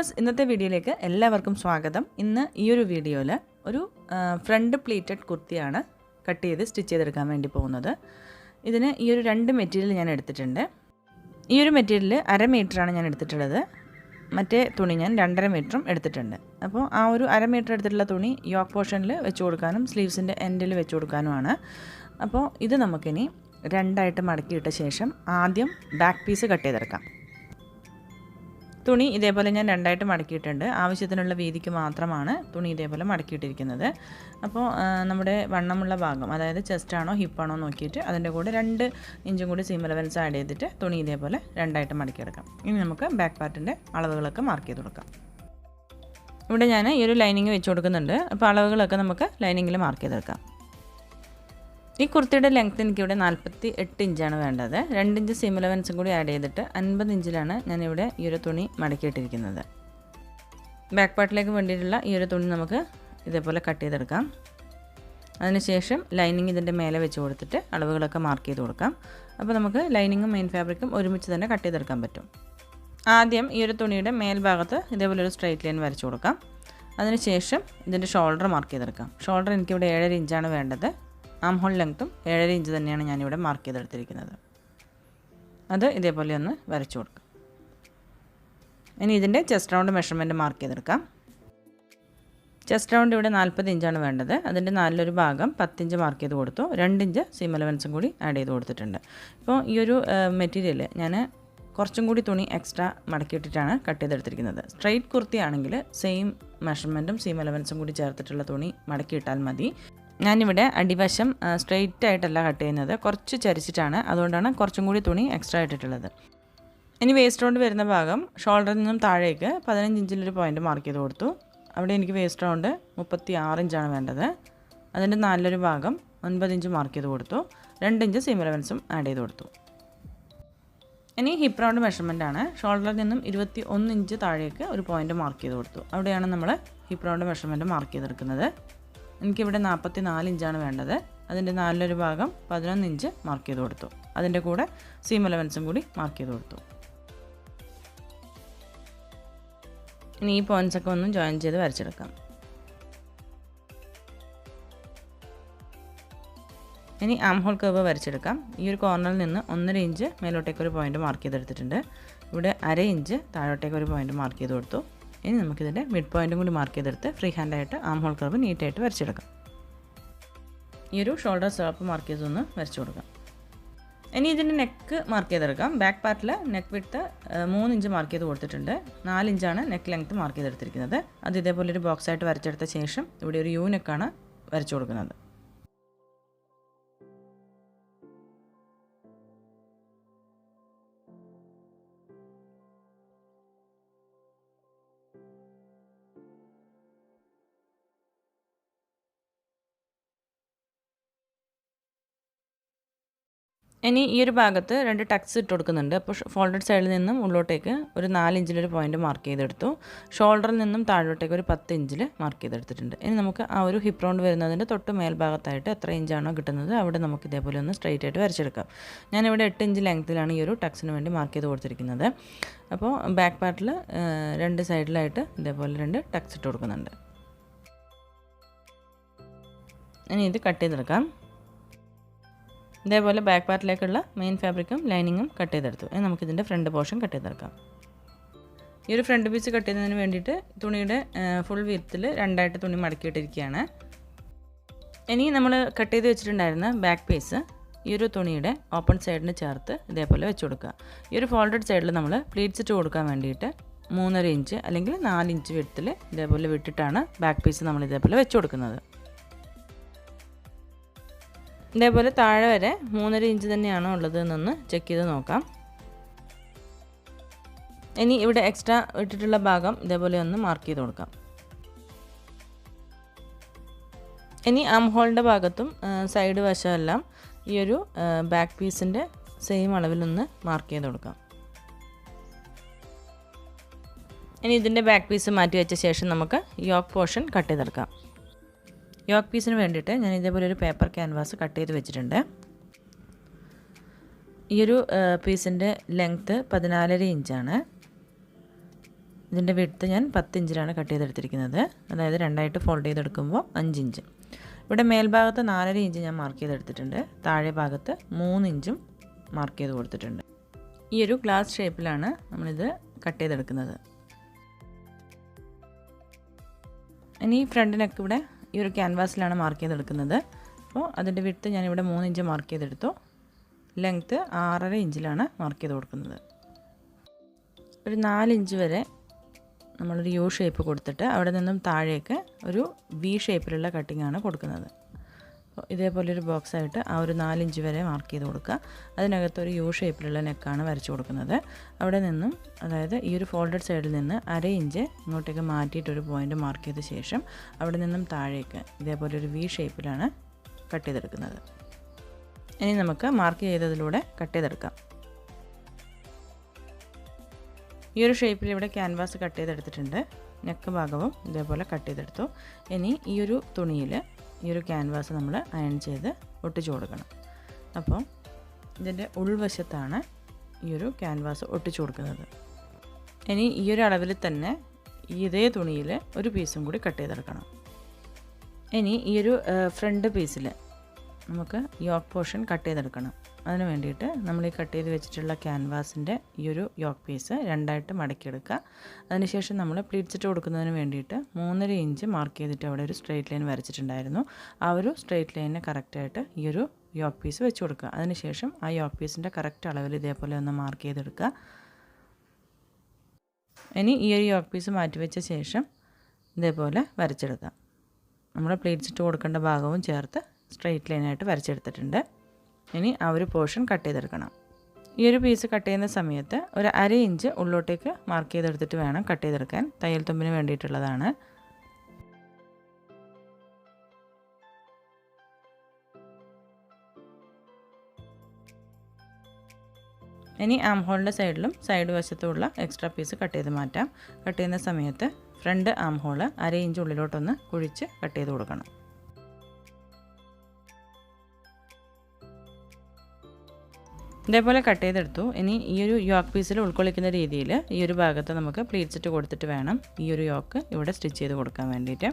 Viewers, ഇന്നത്തെ വീഡിയോയിലേക്ക് എല്ലാവർക്കും സ്വാഗതം. ഇന്ന് ഈ ഒരു വീഡിയോയിൽ ഒരു ഫ്രണ്ട് പ്ലീറ്റഡ് കുർത്തിയാണ് കട്ട് ചെയ്ത് സ്റ്റിച്ച് ചെയ്തെടുക്കാൻ വേണ്ടി പോകുന്നത്. ഇതിന് ഈ ഒരു രണ്ട് മെറ്റീരിയൽ ഞാൻ എടുത്തിട്ടുണ്ട്. ഈ ഒരു മെറ്റീരിയൽ 1/2 മീറ്ററാണ് ഞാൻ എടുത്തിട്ടുള്ളത്. മറ്റേ തുണി ഞാൻ 2.5 മീറ്ററും എടുത്തിട്ടുണ്ട്. അപ്പോൾ ആ ഒരു 1/2 മീറ്റർ എടുത്തിട്ടുള്ള തുണി യോക്ക് പോർഷനിൽ വെച്ച് കൊടുക്കാനും സ്ലീവ്സിൻ്റെ എൻഡിൽ വെച്ച് കൊടുക്കാനുമാണ്. അപ്പോൾ ഇത് നമുക്കിനി രണ്ടായിട്ട് മടക്കിയിട്ട ശേഷം ആദ്യം ബാക്ക് പീസ് കട്ട് ചെയ്തെടുക്കാം. തുണി ഇതേപോലെ ഞാൻ രണ്ടായിട്ട് മടക്കിയിട്ടുണ്ട്. ആവശ്യത്തിനുള്ള വീതിക്ക് മാത്രമാണ് തുണി ഇതേപോലെ മടക്കിയിട്ടിരിക്കുന്നത്. അപ്പോൾ നമ്മുടെ വണ്ണമുള്ള ഭാഗം, അതായത് ചെസ്റ്റാണോ ഹിപ്പാണോ നോക്കിയിട്ട് അതിൻ്റെ കൂടെ 2 ഇഞ്ചും കൂടി സീം അലവൻസ് ആഡ് ചെയ്തിട്ട് തുണി ഇതേപോലെ രണ്ടായിട്ട് മടക്കിയെടുക്കാം. ഇനി നമുക്ക് ബാക്ക് പാർട്ടിൻ്റെ അളവുകളൊക്കെ മാർക്ക് ചെയ്ത് കൊടുക്കാം. ഇവിടെ ഞാൻ ഈ ഒരു ലൈനിങ് വെച്ച് കൊടുക്കുന്നുണ്ട്. അപ്പോൾ അളവുകളൊക്കെ നമുക്ക് ലൈനിങ്ങിൽ മാർക്ക് ചെയ്തെടുക്കാം. ഈ കുർത്തിയുടെ ലെങ്ത്ത് എനിക്കിവിടെ 48 ഇഞ്ചാണ് വേണ്ടത്. 2 ഇഞ്ച് സീം അലവൻസും കൂടി ആഡ് ചെയ്തിട്ട് 50 ഇഞ്ചിലാണ് ഞാനിവിടെ ഈ ഒരു തുണി മടക്കിയിട്ടിരിക്കുന്നത്. ബാക്ക് പാർട്ടിലേക്ക് വേണ്ടിയിട്ടുള്ള ഈ ഒരു തുണി നമുക്ക് ഇതേപോലെ കട്ട് ചെയ്തെടുക്കാം. അതിനുശേഷം ലൈനിങ് ഇതിൻ്റെ മേലെ വെച്ച് കൊടുത്തിട്ട് അളവുകളൊക്കെ മാർക്ക് ചെയ്ത് കൊടുക്കാം. അപ്പോൾ നമുക്ക് ലൈനിങ്ങും മെയിൻ ഫാബ്രിക്കും ഒരുമിച്ച് തന്നെ കട്ട് ചെയ്തെടുക്കാൻ പറ്റും. ആദ്യം ഈ ഒരു തുണിയുടെ മേൽഭാഗത്ത് ഇതേപോലെ ഒരു സ്ട്രൈറ്റ് ലൈൻ വരച്ച് കൊടുക്കാം. അതിനുശേഷം ഇതിൻ്റെ ഷോൾഡർ മാർക്ക് ചെയ്തെടുക്കാം. ഷോൾഡർ എനിക്കിവിടെ 7.5 ഇഞ്ചാണ് വേണ്ടത്. ആം ഹോൾ ലെങ്ത്തും 7.5 ഇഞ്ച് തന്നെയാണ് ഞാനിവിടെ മാർക്ക് ചെയ്തെടുത്തിരിക്കുന്നത്. അത് ഇതേപോലെ ഒന്ന് വരച്ചു കൊടുക്കാം. ഇനി ഇതിൻ്റെ ചെസ്റ്റ് റൗണ്ട് മെഷർമെൻറ്റ് മാർക്ക് ചെയ്തെടുക്കാം. ചെസ്റ്റ് റൗണ്ട് ഇവിടെ 40 ഇഞ്ചാണ് വേണ്ടത്. അതിൻ്റെ 4 ഭാഗം 10 ഇഞ്ച് മാർക്ക് ചെയ്ത് കൊടുത്തു. 2 ഇഞ്ച് സീം അലവൻസും കൂടി ആഡ് ചെയ്ത് കൊടുത്തിട്ടുണ്ട്. ഇപ്പോൾ ഈ ഒരു മെറ്റീരിയൽ ഞാൻ കുറച്ചും കൂടി തുണി എക്സ്ട്രാ മടക്കിയിട്ടിട്ടാണ് കട്ട് ചെയ്തെടുത്തിരിക്കുന്നത്. സ്ട്രൈറ്റ് കുർത്തി ആണെങ്കിൽ സെയിം മെഷർമെൻറ്റും സീം അലവൻസും കൂടി ചേർത്തിട്ടുള്ള തുണി മടക്കിയിട്ടാൽ മതി. ഞാനിവിടെ അടിവശം സ്ട്രെയിറ്റ് ആയിട്ടല്ല കട്ട് ചെയ്യുന്നത്, കുറച്ച് ചരിച്ചിട്ടാണ്. അതുകൊണ്ടാണ് കുറച്ചും കൂടി തുണി എക്സ്ട്രാ ഇട്ടിട്ടുള്ളത്. ഇനി വേസ്റ്റ് റൗണ്ട് വരുന്ന ഭാഗം ഷോൾഡറിൽ നിന്നും താഴേക്ക് 15 ഇഞ്ചിലൊരു പോയിൻ്റ് മാർക്ക് ചെയ്ത് കൊടുത്തു. അവിടെ എനിക്ക് വേസ്റ്റ് റൗണ്ട് 36 ഇഞ്ചാണ് വേണ്ടത്. അതിൻ്റെ 4 ഭാഗം 9 ഇഞ്ച് മാർക്ക് ചെയ്ത് കൊടുത്തു. 2 ഇഞ്ച് സീം അലവൻസും ആഡ് ചെയ്ത് കൊടുത്തു. ഇനി ഹിപ്പ് റൗണ്ട് മെഷർമെൻ്റ് ആണ്. ഷോൾഡറിൽ നിന്നും 21 ഇഞ്ച് താഴേക്ക് ഒരു പോയിൻ്റ് മാർക്ക് ചെയ്ത് കൊടുത്തു. അവിടെയാണ് നമ്മൾ ഹിപ്പ് റൗണ്ട് മെഷർമെൻറ്റ് മാർക്ക് ചെയ്തെടുക്കുന്നത്. എനിക്കിവിടെ 44 ഇഞ്ചാണ് വേണ്ടത്. അതിൻ്റെ 4 ഭാഗം 11 ഇഞ്ച് മാർക്ക് ചെയ്ത് കൊടുത്തു. അതിൻ്റെ കൂടെ സീം അലവൻസും കൂടി മാർക്ക് ചെയ്ത് കൊടുത്തു. ഇനി ഈ പോയിൻറ്റ്സൊക്കെ ഒന്ന് ജോയിൻ ചെയ്ത് വരച്ചെടുക്കാം. ഇനി ആം ഹോൾ കർവ് വരച്ചെടുക്കാം. ഈ ഒരു കോർണറിൽ നിന്ന് 1.5 ഇഞ്ച് മേലോട്ടേക്കൊരു പോയിൻ്റ് മാർക്ക് ചെയ്തെടുത്തിട്ടുണ്ട്. ഇവിടെ 1/2 ഇഞ്ച് താഴോട്ടേക്കൊരു പോയിൻ്റ് മാർക്ക് ചെയ്ത് കൊടുത്തു. ഇനി നമുക്കിതിൻ്റെ മിഡ് പോയിൻറ്റും കൂടി മാർക്ക് ചെയ്തെടുത്ത് ഫ്രീ ഹാൻഡായിട്ട് ആം ഹോൾ കർവ് നീറ്റായിട്ട് വരച്ചെടുക്കാം. ഈ ഒരു ഷോൾഡർ സ്ട്രാപ്പ് മാർക്ക് ചെയ്തൊന്ന് വരച്ചു കൊടുക്കാം. ഇനി ഇതിൻ്റെ നെക്ക് മാർക്ക് ചെയ്തെടുക്കാം. ബാക്ക് പാർട്ടിൽ നെക്ക് വിഡ്ത്ത് 3 ഇഞ്ച് മാർക്ക് ചെയ്ത് കൊടുത്തിട്ടുണ്ട്. 4 ഇഞ്ചാണ് നെക്ക് ലെങ്ത്ത് മാർക്ക് ചെയ്തെടുത്തിരിക്കുന്നത്. അത് ഇതേപോലെ ഒരു ബോക്സായിട്ട് വരച്ചെടുത്ത ശേഷം ഇവിടെ ഒരു യു നെക്കാണ് വരച്ചു കൊടുക്കുന്നത്. ഇനി ഈ ഒരു ഭാഗത്ത് 2 ടക്സ് ഇട്ട് കൊടുക്കുന്നുണ്ട്. അപ്പോൾ ഫോൾഡഡ് സൈഡിൽ നിന്നും ഉള്ളോട്ടേക്ക് ഒരു 4 ഇഞ്ചിലൊരു പോയിൻ്റ് മാർക്ക് ചെയ്തെടുത്തു. ഷോൾഡറിൽ നിന്നും താഴോട്ടേക്ക് ഒരു 10 ഇഞ്ചിൽ മാർക്ക് ചെയ്തെടുത്തിട്ടുണ്ട്. ഇനി നമുക്ക് ആ ഒരു ഹിപ്പ് റൗണ്ട് വരുന്നതിൻ്റെ തൊട്ട് മേൽഭാഗത്തായിട്ട് എത്ര ഇഞ്ചാണോ കിട്ടുന്നത് അവിടെ നമുക്ക് ഇതേപോലെ ഒന്ന് സ്ട്രൈറ്റ് ആയിട്ട് വരച്ചെടുക്കാം. ഞാനിവിടെ 8 ഇഞ്ച് ലെങ്ത്തിലാണ് ഈ ഒരു ടക്സിന് വേണ്ടി മാർക്ക് ചെയ്ത് കൊടുത്തിരിക്കുന്നത്. അപ്പോൾ ബാക്ക് പാർട്ടിൽ 2 സൈഡിലായിട്ട് ഇതേപോലെ 2 ടക്സ് ഇട്ട് കൊടുക്കുന്നുണ്ട്. ഇനി ഇത് കട്ട് ചെയ്തെടുക്കാം. ഇതേപോലെ ബാക്ക് പാർട്ടിലേക്കുള്ള മെയിൻ ഫാബ്രിക്കും ലൈനിങ്ങും കട്ട് ചെയ്തെടുത്തു. ഇനി നമുക്കിതിൻ്റെ ഫ്രണ്ട് പോർഷൻ കട്ട് ചെയ്തെടുക്കാം. ഈ ഒരു ഫ്രണ്ട് പീസ് കട്ട് ചെയ്യുന്നതിന് വേണ്ടിയിട്ട് തുണിയുടെ ഫുൾ വിഡ്ത്തിൽ രണ്ടായിട്ട് തുണി മടക്കിയിട്ടിരിക്കുകയാണ്. ഇനി നമ്മൾ കട്ട് ചെയ്ത് വെച്ചിട്ടുണ്ടായിരുന്ന ബാക്ക് പീസ് ഈ ഒരു തുണിയുടെ ഓപ്പൺ സൈഡിന് ചേർത്ത് ഇതേപോലെ വെച്ച് കൊടുക്കുക. ഈ ഒരു ഫോൾഡഡ് സൈഡിൽ നമ്മൾ പ്ലീറ്റ്സ് ഇട്ട് കൊടുക്കാൻ വേണ്ടിയിട്ട് 3.5 ഇഞ്ച് അല്ലെങ്കിൽ 4 ഇഞ്ച് വിഡ്ത്തിൽ ഇതേപോലെ വിട്ടിട്ടാണ് ബാക്ക് പീസ് നമ്മൾ ഇതേപോലെ വെച്ച് കൊടുക്കുന്നത്. ഇതേപോലെ താഴെ വരെ 3.5 ഇഞ്ച് തന്നെയാണോ ഉള്ളത് എന്നൊന്ന് ചെക്ക് ചെയ്ത് നോക്കാം. ഇനി ഇവിടെ എക്സ്ട്രാ ഇട്ടിട്ടുള്ള ഭാഗം ഇതേപോലെ ഒന്ന് മാർക്ക് ചെയ്ത് കൊടുക്കാം. ഇനി ആം ഹോളിൻ്റെ ഭാഗത്തും സൈഡ് വശമെല്ലാം ഈ ഒരു ബാക്ക് പീസിൻ്റെ സെയിം അളവിലൊന്ന് മാർക്ക് ചെയ്ത് കൊടുക്കാം. ഇനി ഇതിൻ്റെ ബാക്ക് പീസ് മാറ്റി വെച്ച ശേഷം നമുക്ക് യോക്ക് പോർഷൻ കട്ട് ചെയ്തെടുക്കാം. യോക്ക് പീസിന് വേണ്ടിയിട്ട് ഞാൻ ഇതേപോലെ ഒരു പേപ്പർ ക്യാൻവാസ് കട്ട് ചെയ്ത് വെച്ചിട്ടുണ്ട്. ഈ ഒരു പീസിൻ്റെ ലെങ്ത്ത് 14.5 ഇഞ്ചാണ്. ഇതിൻ്റെ വിഡ്ത്ത് ഞാൻ 10 ഇഞ്ചിലാണ് കട്ട് ചെയ്തെടുത്തിരിക്കുന്നത്. അതായത് രണ്ടായിട്ട് ഫോൾഡ് ചെയ്തെടുക്കുമ്പോൾ 5 ഇഞ്ച്. ഇവിടെ മേൽഭാഗത്ത് 4.5 ഇഞ്ച് ഞാൻ മാർക്ക് ചെയ്തെടുത്തിട്ടുണ്ട്. താഴെ ഭാഗത്ത് 3 ഇഞ്ചും മാർക്ക് ചെയ്ത് കൊടുത്തിട്ടുണ്ട്. ഈ ഒരു ഗ്ലാസ് ഷേപ്പിലാണ് നമ്മളിത് കട്ട് ചെയ്തെടുക്കുന്നത്. ഇനി ഫ്രണ്ട് നെക്ക് ഇവിടെ ഈ ഒരു ക്യാൻവാസിലാണ് മാർക്ക് ചെയ്തെടുക്കുന്നത്. അപ്പോൾ അതിൻ്റെ വിഡ്ത്ത് ഞാനിവിടെ 3 ഇഞ്ച് മാർക്ക് ചെയ്തെടുത്തു. ലെങ്ത്ത് 6.5 ഇഞ്ചിലാണ് മാർക്ക് ചെയ്ത് കൊടുക്കുന്നത്. ഒരു 4 ഇഞ്ച് വരെ നമ്മളൊരു യു ഷേപ്പ് കൊടുത്തിട്ട് അവിടെ നിന്നും താഴേക്ക് ഒരു വി ഷേപ്പിലുള്ള കട്ടിങ്ങാണ് കൊടുക്കുന്നത്. അപ്പോൾ ഇതേപോലൊരു ബോക്സായിട്ട് ആ ഒരു 4 ഇഞ്ച് വരെ മാർക്ക് ചെയ്ത് കൊടുക്കുക. അതിനകത്തൊരു യു ഷേപ്പിലുള്ള നെക്കാണ് വരച്ചു കൊടുക്കുന്നത്. അവിടെ നിന്നും അതായത് ഈ ഒരു ഫോൾഡഡ് സൈഡിൽ നിന്ന് 1/2 ഇഞ്ച് ഇങ്ങോട്ടേക്ക് മാറ്റിയിട്ടൊരു പോയിൻ്റ് മാർക്ക് ചെയ്ത ശേഷം അവിടെ നിന്നും താഴേക്ക് ഇതേപോലൊരു വി ഷേപ്പിലാണ് കട്ട് ചെയ്തെടുക്കുന്നത്. ഇനി നമുക്ക് മാർക്ക് ചെയ്തതിലൂടെ കട്ട് ചെയ്തെടുക്കാം. ഈ ഒരു ഷേപ്പിൽ ഇവിടെ ക്യാൻവാസ് കട്ട് ചെയ്തെടുത്തിട്ടുണ്ട്. നെക്ക് ഭാഗവും ഇതേപോലെ കട്ട് ചെയ്തെടുത്തു. ഇനി ഈ ഒരു തുണിയിൽ ഈ ഒരു ക്യാൻവാസ് നമ്മൾ അയൺ ചെയ്ത് ഒട്ടിച്ചു കൊടുക്കണം. അപ്പോൾ ഇതിൻ്റെ ഉൾവശത്താണ് ഈ ഒരു ക്യാൻവാസ് ഒട്ടിച്ചു കൊടുക്കുന്നത്. ഇനി ഈ ഒരു അളവിൽ തന്നെ ഇതേ തുണിയിൽ ഒരു പീസും കൂടി കട്ട് ചെയ്തെടുക്കണം. ഇനി ഈ ഒരു ഫ്രണ്ട് പീസിൽ നമുക്ക് യോക്ക് പോർഷൻ കട്ട് ചെയ്തെടുക്കണം. അതിന് വേണ്ടിയിട്ട് നമ്മൾ ഈ കട്ട് ചെയ്ത് വെച്ചിട്ടുള്ള ക്യാൻവാസിൻ്റെ ഈ ഒരു യോക്ക് പീസ് രണ്ടായിട്ട് മടക്കിയെടുക്കുക. അതിനുശേഷം നമ്മൾ പ്ലീറ്റ്സ് ഇട്ട് കൊടുക്കുന്നതിന് വേണ്ടിയിട്ട് 3.5 ഇഞ്ച് മാർക്ക് ചെയ്തിട്ട് അവിടെ ഒരു സ്ട്രെയിറ്റ് ലൈൻ വരച്ചിട്ടുണ്ടായിരുന്നു. ആ ഒരു സ്ട്രെയിറ്റ് ലൈനിന് കറക്റ്റായിട്ട് ഈ ഒരു യോക്ക് പീസ് വെച്ച് കൊടുക്കുക. അതിനുശേഷം ആ യോക്ക് പീസിൻ്റെ കറക്റ്റ് അളവിൽ ഇതേപോലെ ഒന്ന് മാർക്ക് ചെയ്തെടുക്കുക. ഇനി ഈ ഒരു യോക്ക് പീസ് മാറ്റിവെച്ച ശേഷം ഇതേപോലെ വരച്ചെടുക്കുക. നമ്മൾ പ്ലീറ്റ്സ് ഇട്ട് കൊടുക്കേണ്ട ഭാഗവും ചേർത്ത് സ്ട്രെയിറ്റ് ലൈനായിട്ട് വരച്ചെടുത്തിട്ടുണ്ട്. ഇനി ആ ഒരു പോർഷൻ കട്ട് ചെയ്തെടുക്കണം. ഈ ഒരു പീസ് കട്ട് ചെയ്യുന്ന സമയത്ത് ഒരു 1/2 ഇഞ്ച് ഉള്ളോട്ടേക്ക് മാർക്ക് ചെയ്തെടുത്തിട്ട് വേണം കട്ട് ചെയ്തെടുക്കാൻ. തയ്യൽ തുമ്പിന് വേണ്ടിയിട്ടുള്ളതാണ്. ഇനി ആം ഹോളിൻ്റെ സൈഡിലും സൈഡ് വശത്തുമുള്ള എക്സ്ട്രാ പീസ് കട്ട് ചെയ്ത് മാറ്റാം. കട്ട് ചെയ്യുന്ന സമയത്ത് ഫ്രണ്ട് ആം ഹോള് 1/2 ഇഞ്ച് ഉള്ളിലോട്ടൊന്ന് കുഴിച്ച് കട്ട് ചെയ്ത് കൊടുക്കണം. ഇതേപോലെ കട്ട് ചെയ്തെടുത്തു. ഇനി ഈ ഒരു യോക്ക് പീസിൽ ഉൾക്കൊള്ളിക്കുന്ന രീതിയിൽ ഈ ഒരു ഭാഗത്ത് നമുക്ക് പ്ലീറ്റ്സ് ഇട്ട് കൊടുത്തിട്ട് വേണം ഈ ഒരു യോക്ക് ഇവിടെ സ്റ്റിച്ച് ചെയ്ത് കൊടുക്കാൻ വേണ്ടിയിട്ട്.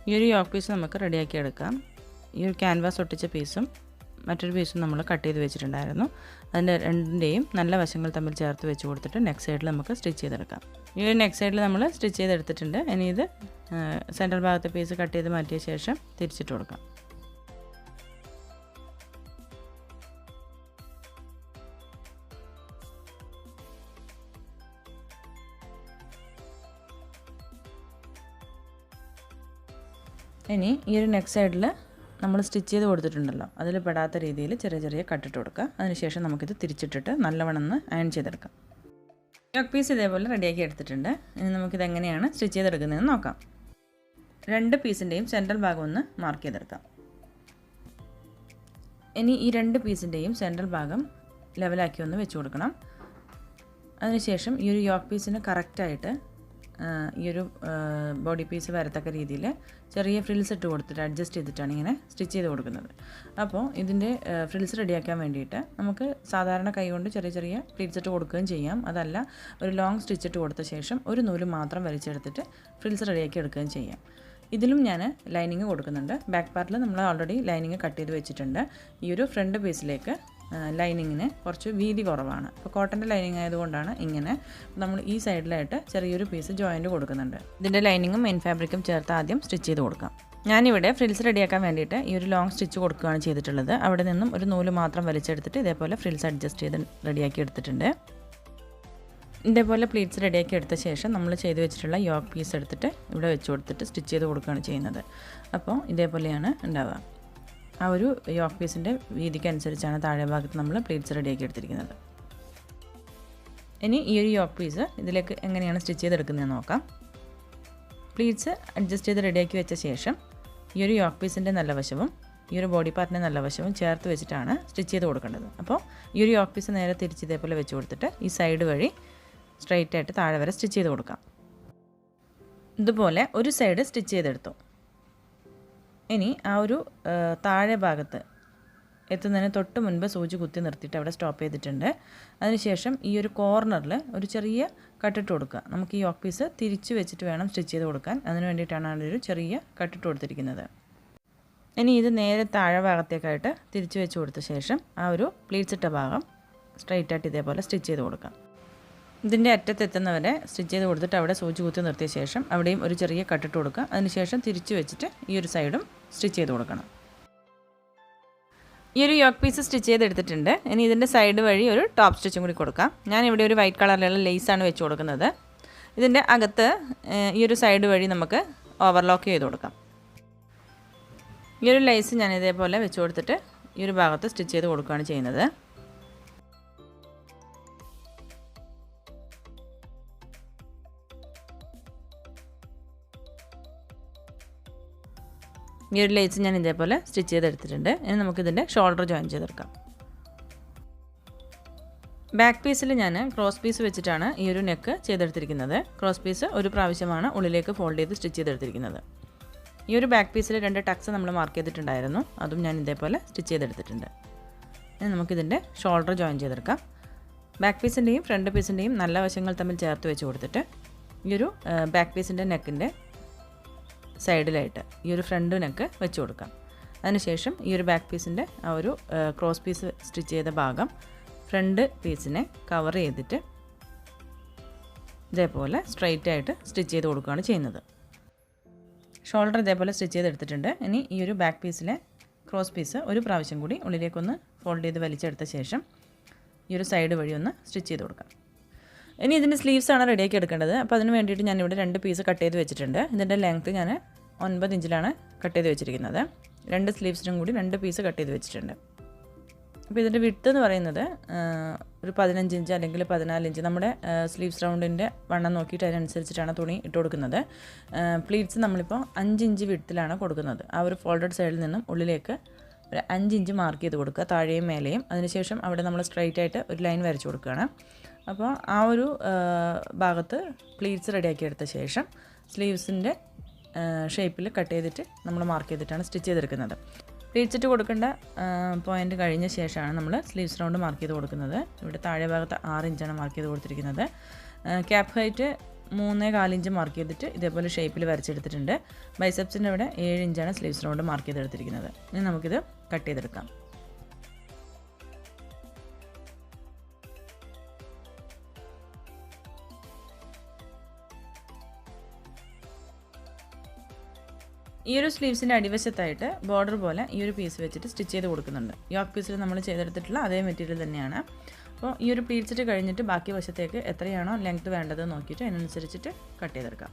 ഈ ഒരു യോക്ക് പീസ് നമുക്ക് റെഡിയാക്കി എടുക്കാം. ഈ ഒരു ക്യാൻവാസ് ഒട്ടിച്ച പീസും മറ്റൊരു പീസും നമ്മൾ കട്ട് ചെയ്ത് വെച്ചിട്ടുണ്ടായിരുന്നു. അതിൻ്റെ രണ്ടിൻ്റെയും നല്ല വശങ്ങൾ തമ്മിൽ ചേർത്ത് വെച്ച് കൊടുത്തിട്ട് നെക്ക് സൈഡിൽ നമുക്ക് സ്റ്റിച്ച് ചെയ്തെടുക്കാം. ഈ ഒരു നെക്ക് സൈഡിൽ നമ്മൾ സ്റ്റിച്ച് ചെയ്തെടുത്തിട്ടുണ്ട്. ഇനി ഇത് സെൻട്രൽ ഭാഗത്തെ പീസ് കട്ട് ചെയ്ത് മാറ്റിയ ശേഷം തിരിച്ചിട്ട് കൊടുക്കാം. ഇനി ഈ ഒരു നെക്ക് സൈഡിൽ നമ്മൾ സ്റ്റിച്ച് ചെയ്ത് കൊടുത്തിട്ടുണ്ടല്ലോ, അതിൽ പെടാത്ത രീതിയിൽ ചെറിയ ചെറിയ കട്ടിട്ട് കൊടുക്കുക. അതിനുശേഷം നമുക്കിത് തിരിച്ചിട്ടിട്ട് നല്ലവണ്ണം അയൺ ചെയ്തെടുക്കാം. യോക്ക് പീസ് ഇതേപോലെ റെഡിയാക്കി എടുത്തിട്ടുണ്ട്. ഇനി നമുക്കിത് എങ്ങനെയാണ് സ്റ്റിച്ച് ചെയ്തെടുക്കുന്നതെന്ന് നോക്കാം. 2 പീസിൻ്റെയും സെൻട്രൽ ഭാഗം ഒന്ന് മാർക്ക് ചെയ്തെടുക്കാം. ഇനി ഈ 2 പീസിൻ്റെയും സെൻട്രൽ ഭാഗം ലെവലാക്കി ഒന്ന് വെച്ച് കൊടുക്കണം. അതിനുശേഷം ഈ ഒരു യോക്ക് പീസിന് കറക്റ്റായിട്ട് ഈ ഒരു ബോഡി പീസ് വരത്തക്ക രീതിയിൽ ചെറിയ ഫ്രിൽസ് ഇട്ട് കൊടുത്തിട്ട് അഡ്ജസ്റ്റ് ചെയ്തിട്ടാണ് ഇങ്ങനെ സ്റ്റിച്ച് ചെയ്ത് കൊടുക്കുന്നത്. അപ്പോൾ ഇതിൻ്റെ ഫ്രിൽസ് റെഡിയാക്കാൻ വേണ്ടിയിട്ട് നമുക്ക് സാധാരണ കൈ കൊണ്ട് ചെറിയ ചെറിയ പ്ലീറ്റ്സ് ഇട്ട് കൊടുക്കുകയും ചെയ്യാം. അതല്ല ഒരു ലോങ് സ്റ്റിച്ച് ഇട്ട് കൊടുത്ത ശേഷം ഒരു നൂല് മാത്രം വലിച്ചെടുത്തിട്ട് ഫ്രിൽസ് റെഡിയാക്കി എടുക്കുകയും ചെയ്യാം. ഇതിലും ഞാൻ ലൈനിങ് കൊടുക്കുന്നുണ്ട്. ബാക്ക് പാർട്ടിൽ നമ്മൾ ഓൾറെഡി ലൈനിങ് കട്ട് ചെയ്ത് വെച്ചിട്ടുണ്ട്. ഈ ഒരു ഫ്രണ്ട് പീസിലേക്ക് ലൈനിങ്ങിന് കുറച്ച് വീതി കുറവാണ്. അപ്പോൾ കോട്ടൻ്റെ ലൈനിങ് ആയതുകൊണ്ടാണ് ഇങ്ങനെ നമ്മൾ ഈ സൈഡിലായിട്ട് ചെറിയൊരു പീസ് ജോയിൻറ്റ് കൊടുക്കുന്നുണ്ട്. ഇതിൻ്റെ ലൈനിങ്ങും മെയിൻ ഫാബ്രിക്കും ചേർത്ത് ആദ്യം സ്റ്റിച്ച് ചെയ്ത് കൊടുക്കാം. ഞാനിവിടെ ഫ്രിൽസ് റെഡിയാക്കാൻ വേണ്ടിയിട്ട് ഈ ഒരു ലോങ് സ്റ്റിച്ച് കൊടുക്കുകയാണ് ചെയ്തിട്ടുള്ളത്. അവിടെ നിന്നും ഒരു നൂല് മാത്രം വലിച്ചെടുത്തിട്ട് ഇതേപോലെ ഫ്രിൽസ് അഡ്ജസ്റ്റ് ചെയ്ത് റെഡിയാക്കി എടുത്തിട്ടുണ്ട്. ഇതേപോലെ പ്ലീറ്റ്സ് റെഡിയാക്കി എടുത്ത ശേഷം നമ്മൾ ചെയ്ത് വെച്ചിട്ടുള്ള യോക്ക് പീസ് എടുത്തിട്ട് ഇവിടെ വെച്ച് കൊടുത്തിട്ട് സ്റ്റിച്ച് ചെയ്ത് കൊടുക്കുകയാണ് ചെയ്യുന്നത്. അപ്പോൾ ഇതേപോലെയാണ് ഉണ്ടാവുക. ആ ഒരു യോക്ക് പീസിൻ്റെ വീതിക്കനുസരിച്ചാണ് താഴെ ഭാഗത്ത് നമ്മൾ പ്ലീറ്റ്സ് റെഡിയാക്കി എടുത്തിരിക്കുന്നത്. ഇനി ഈ ഒരു യോക്ക് പീസ് ഇതിലേക്ക് എങ്ങനെയാണ് സ്റ്റിച്ച് ചെയ്തെടുക്കുന്നതെന്ന് നോക്കാം. പ്ലീറ്റ്സ് അഡ്ജസ്റ്റ് ചെയ്ത് റെഡിയാക്കി വെച്ച ശേഷം ഈ ഒരു യോക്ക് പീസിൻ്റെ നല്ല വശവും ഈ ഒരു ബോഡി പാർട്ടിൻ്റെ നല്ല വശവും ചേർത്ത് വെച്ചിട്ടാണ് സ്റ്റിച്ച് ചെയ്ത് കൊടുക്കേണ്ടത്. അപ്പോൾ ഈ ഒരു യോക്ക് പീസ് നേരെ തിരിച്ച് ഇതേപോലെ വെച്ച് കൊടുത്തിട്ട് ഈ സൈഡ് വഴി സ്ട്രെയിറ്റ് ആയിട്ട് താഴെ വരെ സ്റ്റിച്ച് ചെയ്ത് കൊടുക്കാം. ഇതുപോലെ ഒരു സൈഡ് സ്റ്റിച്ച് ചെയ്തെടുത്തു. ഇനി ആ ഒരു താഴെ ഭാഗത്ത് എത്തുന്നതിന് തൊട്ട് മുൻപ് സൂചി കുത്തി നിർത്തിയിട്ട് അവിടെ സ്റ്റോപ്പ് ചെയ്തിട്ടുണ്ട്. അതിനുശേഷം ഈ ഒരു കോർണറിൽ ഒരു ചെറിയ കട്ടിട്ട് കൊടുക്കുക. നമുക്ക് ഈ യോക്ക് പീസ് തിരിച്ച് വെച്ചിട്ട് വേണം സ്റ്റിച്ച് ചെയ്ത് കൊടുക്കാൻ. അതിന് വേണ്ടിയിട്ടാണ് ഒരു ചെറിയ കട്ടിട്ട് കൊടുത്തിരിക്കുന്നത്. ഇനി ഇത് നേരെ താഴെ ഭാഗത്തേക്കായിട്ട് തിരിച്ച് വെച്ച് കൊടുത്ത ശേഷം ആ ഒരു പ്ലീറ്റ്സ് ഇട്ട ഭാഗം സ്ട്രൈറ്റായിട്ട് ഇതേപോലെ സ്റ്റിച്ച് ചെയ്ത് കൊടുക്കാം. ഇതിൻ്റെ അറ്റത്തെത്തുന്നവരെ സ്റ്റിച്ച് ചെയ്ത് കൊടുത്തിട്ട് അവിടെ സൂചി കുത്തി നിർത്തിയ ശേഷം അവിടെയും ഒരു ചെറിയ കട്ടിട്ട് കൊടുക്കുക. അതിനുശേഷം തിരിച്ച് വെച്ചിട്ട് ഈ ഒരു സൈഡും സ്റ്റിച്ച് ചെയ്ത് കൊടുക്കണം. ഈ ഒരു യോക്ക് പീസ് സ്റ്റിച്ച് ചെയ്തെടുത്തിട്ടുണ്ട്. ഇനി ഇതിൻ്റെ സൈഡ് വഴി ഒരു ടോപ്പ് സ്റ്റിച്ചും കൂടി കൊടുക്കാം. ഞാനിവിടെ ഒരു വൈറ്റ് കളറിലുള്ള ലേസാണ് വെച്ച് കൊടുക്കുന്നത്. ഇതിൻ്റെ അകത്ത് ഈ ഒരു സൈഡ് വഴി നമുക്ക് ഓവർലോക്ക് ചെയ്ത് കൊടുക്കാം. ഈ ഒരു ലേസ് ഞാൻ ഇതേപോലെ വെച്ച് കൊടുത്തിട്ട് ഈ ഒരു ഭാഗത്ത് സ്റ്റിച്ച് ചെയ്ത് കൊടുക്കുകയാണ് ചെയ്യുന്നത്. ഈ ഒരു ലേസ് ഞാൻ ഇതേപോലെ സ്റ്റിച്ച് ചെയ്തെടുത്തിട്ടുണ്ട്. ഇനി നമുക്കിതിൻ്റെ ഷോൾഡർ ജോയിൻ ചെയ്തെടുക്കാം. ബാക്ക് പീസിൽ ഞാൻ ക്രോസ് പീസ് വെച്ചിട്ടാണ് ഈ ഒരു നെക്ക് ചെയ്തെടുത്തിരിക്കുന്നത്. ക്രോസ് പീസ് ഒരു പ്രാവശ്യമാണ് ഉള്ളിലേക്ക് ഫോൾഡ് ചെയ്ത് സ്റ്റിച്ച് ചെയ്തെടുത്തിരിക്കുന്നത്. ഈ ഒരു ബാക്ക് പീസിൽ 2 ടക്സ് നമ്മൾ മാർക്ക് ചെയ്തിട്ടുണ്ടായിരുന്നു. അതും ഞാൻ ഇതേപോലെ സ്റ്റിച്ച് ചെയ്തെടുത്തിട്ടുണ്ട്. ഇനി നമുക്കിതിൻ്റെ ഷോൾഡർ ജോയിൻ ചെയ്തെടുക്കാം. ബാക്ക് പീസിൻ്റെയും ഫ്രണ്ട് പീസിൻ്റെയും നല്ല വശങ്ങൾ തമ്മിൽ ചേർത്ത് വെച്ച് കൊടുത്തിട്ട് ഈ ഒരു ബാക്ക് പീസിൻ്റെ നെക്കിൻ്റെ സൈഡിലായിട്ട് ഈ ഒരു ഫ്രണ്ട് നെക്ക് വെച്ച് കൊടുക്കാം. അതിനുശേഷം ഈ ഒരു ബാക്ക് പീസിൻ്റെ ആ ഒരു ക്രോസ് പീസ് സ്റ്റിച്ച് ചെയ്ത ഭാഗം ഫ്രണ്ട് പീസിനെ കവർ ചെയ്തിട്ട് ഇതേപോലെ സ്ട്രെയിറ്റ് ആയിട്ട് സ്റ്റിച്ച് ചെയ്ത് കൊടുക്കുകയാണ് ചെയ്യുന്നത്. ഷോൾഡർ ഇതേപോലെ സ്റ്റിച്ച് ചെയ്തെടുത്തിട്ടുണ്ട്. ഇനി ഈ ഒരു ബാക്ക് പീസിലെ ക്രോസ് പീസ് ഒരു പ്രാവശ്യം കൂടി ഉള്ളിലേക്കൊന്ന് ഫോൾഡ് ചെയ്ത് വലിച്ചെടുത്ത ശേഷം ഈ ഒരു സൈഡ് വഴി ഒന്ന് സ്റ്റിച്ച് ചെയ്ത് കൊടുക്കാം. ഇനി ഇതിൻ്റെ സ്ലീവ്സാണ് റെഡിയാക്കി എടുക്കേണ്ടത്. അപ്പോൾ അതിന് വേണ്ടിയിട്ട് ഞാനിവിടെ 2 പീസ് കട്ട് ചെയ്ത് വെച്ചിട്ടുണ്ട്. ഇതിൻ്റെ ലെങ്ത്ത് ഞാൻ 9 ഇഞ്ചിലാണ് കട്ട് ചെയ്ത് വെച്ചിരിക്കുന്നത്. 2 സ്ലീവ്സിനും കൂടി 2 പീസ് കട്ട് ചെയ്ത് വെച്ചിട്ടുണ്ട്. അപ്പോൾ ഇതിൻ്റെ വിഡ്ത്ത് എന്ന് പറയുന്നത് ഒരു 15 ഇഞ്ച് അല്ലെങ്കിൽ 14 ഇഞ്ച് നമ്മുടെ സ്ലീവ്സ് റൗണ്ടിൻ്റെ വണ്ണം നോക്കിയിട്ട് അതിനനുസരിച്ചിട്ടാണ് തുണി ഇട്ട് കൊടുക്കുന്നത്. പ്ലീറ്റ്സ് നമ്മളിപ്പോൾ 5 ഇഞ്ച് വിഡ്ത്തിലാണ് കൊടുക്കുന്നത്. ആ ഒരു ഫോൾഡഡ് സൈഡിൽ നിന്നും ഉള്ളിലേക്ക് ഒരു 5 ഇഞ്ച് മാർക്ക് ചെയ്ത് കൊടുക്കുക, താഴെയും മേലെയും. അതിനുശേഷം അവിടെ നമ്മൾ സ്ട്രൈറ്റ് ആയിട്ട് ഒരു ലൈൻ വരച്ച് കൊടുക്കുകയാണ്. അപ്പോൾ ആ ഒരു ഭാഗത്ത് പ്ലീറ്റ്സ് റെഡിയാക്കി എടുത്ത ശേഷം സ്ലീവ്സിൻ്റെ ഷേപ്പിൽ കട്ട് ചെയ്തിട്ട് നമ്മൾ മാർക്ക് ചെയ്തിട്ടാണ് സ്റ്റിച്ച് ചെയ്തെടുക്കുന്നത്. പ്ലീറ്റ്സ് ഇട്ട് കൊടുക്കേണ്ട പോയിൻ്റ് കഴിഞ്ഞ ശേഷമാണ് നമ്മൾ സ്ലീവ്സ് റൗണ്ട് മാർക്ക് ചെയ്ത് കൊടുക്കുന്നത്. ഇവിടെ താഴെ ഭാഗത്ത് 6 ഇഞ്ചാണ് മാർക്ക് ചെയ്ത് കൊടുത്തിരിക്കുന്നത്. ക്യാപ്പ് ഹൈറ്റ് 3.25 ഇഞ്ച് മാർക്ക് ചെയ്തിട്ട് ഇതേപോലെ ഷേപ്പിൽ വരച്ചെടുത്തിട്ടുണ്ട്. ബൈസെപ്സിൻ്റെ ഇവിടെ 7 ഇഞ്ചാണ് സ്ലീവ്സ് റൗണ്ട് മാർക്ക് ചെയ്തെടുത്തിരിക്കുന്നത്. ഇനി നമുക്കിത് കട്ട് ചെയ്തെടുക്കാം. ഈ ഒരു സ്ലീവ്സിൻ്റെ അടിവശത്തായിട്ട് ബോർഡർ പോലെ ഈ ഒരു പീസ് വെച്ചിട്ട് സ്റ്റിച്ച് ചെയ്ത് കൊടുക്കുന്നുണ്ട്. യോക്ക് പീസിൽ നമ്മൾ ചെയ്തെടുത്തിട്ടുള്ള അതേ മെറ്റീരിയൽ തന്നെയാണ്. അപ്പോൾ ഈ ഒരു പ്ലീറ്റ്സിട്ട് കഴിഞ്ഞിട്ട് ബാക്കി വശത്തേക്ക് എത്രയാണോ ലെങ്ത്ത് വേണ്ടത് നോക്കിയിട്ട് അതിനനുസരിച്ചിട്ട് കട്ട് ചെയ്തെടുക്കാം.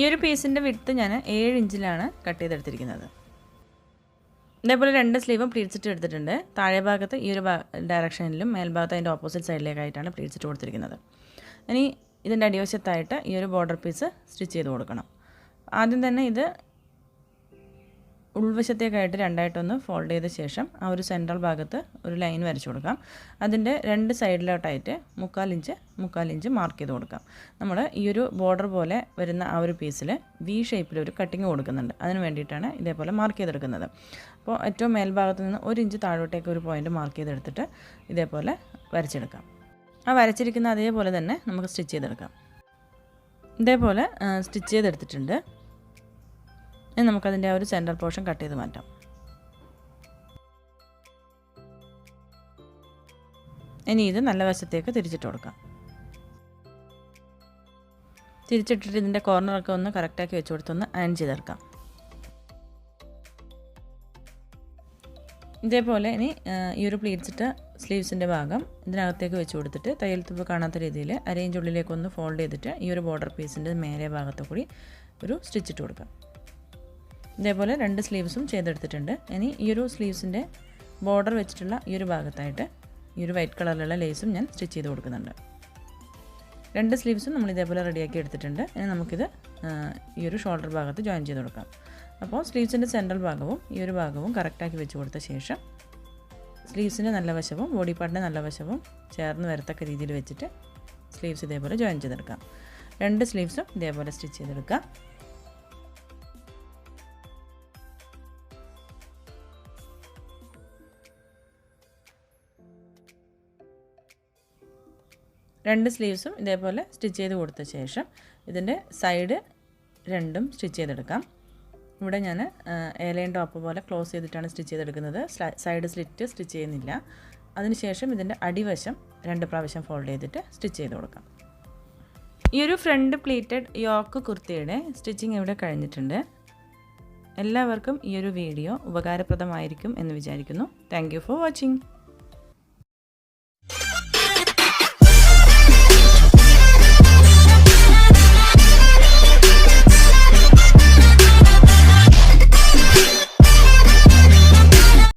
ഈ ഒരു പീസിൻ്റെ വിഡ്ത്ത് ഞാൻ 7 ഇഞ്ചിലാണ് കട്ട് ചെയ്തെടുത്തിരിക്കുന്നത്. ഇതേപോലെ 2 സ്ലീവും പ്ലീറ്റ്സിട്ട് എടുത്തിട്ടുണ്ട്. താഴെ ഭാഗത്ത് ഈ ഒരു ഡയറക്ഷനിലും മേൽഭാഗത്ത് അതിൻ്റെ ഓപ്പോസിറ്റ് സൈഡിലേക്കായിട്ടാണ് പ്ലീറ്റ്സിട്ട് കൊടുത്തിരിക്കുന്നത്. ഇനി ഇതിൻ്റെ അടിവശത്തായിട്ട് ഈ ഒരു ബോർഡർ പീസ് സ്റ്റിച്ച് ചെയ്ത് കൊടുക്കണം. ആദ്യം തന്നെ ഇത് ഉൾവശത്തേക്കായിട്ട് 2ആയിട്ടൊന്ന് ഫോൾഡ് ചെയ്ത ശേഷം ആ ഒരു സെൻട്രൽ ഭാഗത്ത് ഒരു ലൈൻ വരച്ചു കൊടുക്കാം. അതിൻ്റെ 2 സൈഡിലോട്ടായിട്ട് 3/4 ഇഞ്ച് മാർക്ക് ചെയ്ത് കൊടുക്കാം. നമ്മൾ ഈ ഒരു ബോർഡർ പോലെ വരുന്ന ആ ഒരു പീസിൽ വി ഷേപ്പിൽ ഒരു കട്ടിങ് കൊടുക്കുന്നുണ്ട്. അതിന് വേണ്ടിയിട്ടാണ് ഇതേപോലെ മാർക്ക് ചെയ്തെടുക്കുന്നത്. അപ്പോൾ ഏറ്റവും മേൽഭാഗത്ത് നിന്ന് 1 ഇഞ്ച് താഴോട്ടേക്ക് ഒരു പോയിൻ്റ് മാർക്ക് ചെയ്തെടുത്തിട്ട് ഇതേപോലെ വരച്ചെടുക്കാം. ആ വരച്ചിരിക്കുന്ന അതേപോലെ തന്നെ നമുക്ക് സ്റ്റിച്ച് ചെയ്തെടുക്കാം. ഇതേപോലെ സ്റ്റിച്ച് ചെയ്തെടുത്തിട്ടുണ്ട്. ഇനി നമുക്കതിൻ്റെ ആ ഒരു സെൻറ്റർ പോർഷൻ കട്ട് ചെയ്ത് മാറ്റാം. ഇനി ഇത് നല്ല വശത്തേക്ക് തിരിച്ചിട്ട് കൊടുക്കാം. തിരിച്ചിട്ടിട്ട് ഇതിൻ്റെ കോർണറൊക്കെ ഒന്ന് കറക്റ്റാക്കി വെച്ച് കൊടുത്തൊന്ന് അയൺ ചെയ്തെടുക്കാം. ഇതേപോലെ ഇനി ഈ ഒരു പ്ലീറ്റ്സിട്ട് സ്ലീവ്സിൻ്റെ ഭാഗം ഇതിനകത്തേക്ക് വെച്ച് കൊടുത്തിട്ട് തയ്യൽ തുമ്പ് കാണാത്ത രീതിയിൽ അരയിഞ്ച് ഉള്ളിലേക്കൊന്ന് ഫോൾഡ് ചെയ്തിട്ട് ഈ ഒരു ബോർഡർ പീസിൻ്റെ മേലെ ഭാഗത്ത് കൂടി ഒരു സ്റ്റിച്ചിട്ട് കൊടുക്കാം. ഇതേപോലെ 2 സ്ലീവ്സും ചെയ്തെടുത്തിട്ടുണ്ട്. ഇനി ഈ ഒരു സ്ലീവ്സിൻ്റെ ബോർഡർ വെച്ചിട്ടുള്ള ഈ ഒരു ഭാഗത്തായിട്ട് ഈ ഒരു വൈറ്റ് കളറിലുള്ള ലേസും ഞാൻ സ്റ്റിച്ച് ചെയ്ത് കൊടുക്കുന്നുണ്ട്. 2 സ്ലീവ്സും നമ്മൾ ഇതേപോലെ റെഡിയാക്കി എടുത്തിട്ടുണ്ട്. ഇനി നമുക്കിത് ഈ ഒരു ഷോൾഡർ ഭാഗത്ത് ജോയിൻ ചെയ്ത് കൊടുക്കാം. അപ്പോൾ സ്ലീവ്സിൻ്റെ സെൻട്രൽ ഭാഗവും ഈ ഒരു ഭാഗവും കറക്റ്റാക്കി വെച്ച് കൊടുത്ത ശേഷം സ്ലീവ്സിൻ്റെ നല്ല വശവും ബോഡി പാർട്ടിൻ്റെ നല്ല വശവും ചേർന്ന് വരത്തക്ക രീതിയിൽ വെച്ചിട്ട് സ്ലീവ്സ് ഇതേപോലെ ജോയിൻ ചെയ്തെടുക്കാം. രണ്ട് സ്ലീവ്സും ഇതേപോലെ സ്റ്റിച്ച് ചെയ്തെടുക്കാം. രണ്ട് സ്ലീവ്സും ഇതേപോലെ സ്റ്റിച്ച് ചെയ്ത് കൊടുത്ത ശേഷം ഇതിൻ്റെ സൈഡ് രണ്ടും സ്റ്റിച്ച് ചെയ്തെടുക്കാം. ഇവിടെ ഞാൻ എയർലൈൻ ടോപ്പ് പോലെ ക്ലോസ് ചെയ്തിട്ടാണ് സ്റ്റിച്ച് ചെയ്തെടുക്കുന്നത്. സൈഡ് സ്ലിറ്റ് സ്റ്റിച്ച് ചെയ്യുന്നില്ല. അതിനുശേഷം ഇതിൻ്റെ അടിവശം 2 പ്രാവശ്യം ഫോൾഡ് ചെയ്തിട്ട് സ്റ്റിച്ച് ചെയ്ത് കൊടുക്കാം. ഈ ഒരു ഫ്രണ്ട് പ്ലീറ്റഡ് യോക്ക് കുർത്തിയുടെ സ്റ്റിച്ചിങ് ഇവിടെ കഴിഞ്ഞിട്ടുണ്ട്. എല്ലാവർക്കും ഈ ഒരു വീഡിയോ ഉപകാരപ്രദമായിരിക്കും എന്ന് വിചാരിക്കുന്നു. Thank you for watching.